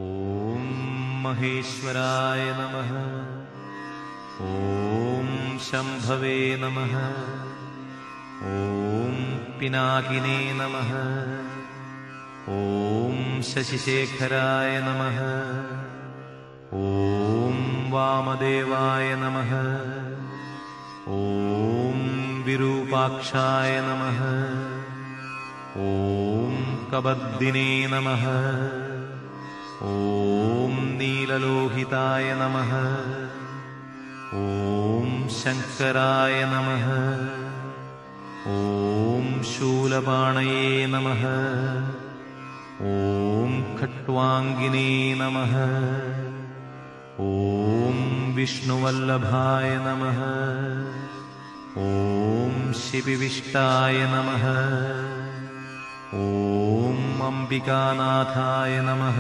ഓം മഹേശ്വരായ നമഃ. ഓം ശംഭവേ നമഃ. ഓം പിനാകിനേ നമഃ. ഓം ശശിശേഖരായ നമഃ. ഓം വാമദേവായ നമഃ. ഓം വിരൂപാക്ഷായ നമഃ. ഓം കബദ്ദിനേ നമഃ. ഓം നീലലോഹിതായ നമഃ. ഓം ശങ്കരായ നമഃ. ഓം ശൂലപാണയേ നമഃ. ഓം ഖട്വാംഗിനേ നമഃ. ഓം വിഷ്ണുവല്ലഭായ നമഃ. ഓം ശിവിവിഷ്ടായ നമഃ. ഓം അംബികാനാഥായ നമഃ.